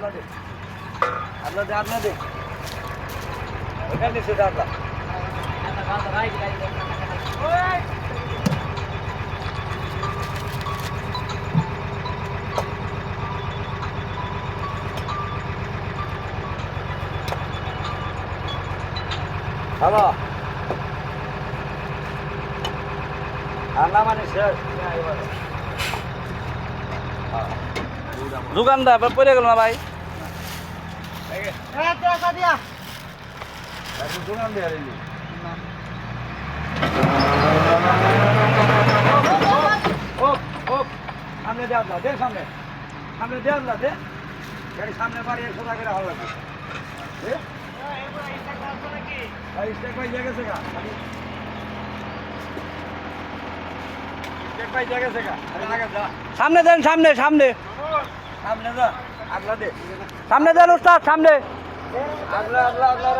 आपला दे निश्चित आपला हवा আল্লাহ মানে শেষ দোকানদার পড়ে গেল না ভাই দোকান দিয়ে সামনে দে আপনার দে সামনে সামনে দে আপনার দে গাড়ি সামনে বাড়ি 100 টাকা ভালো লাগবে স্টেক ভাই গেছে গা সামনে দেন সামনে সামনে সামনে যা আগলা দে সামনে দেন উস্তাদ সামনে আগলা আগলা আগলা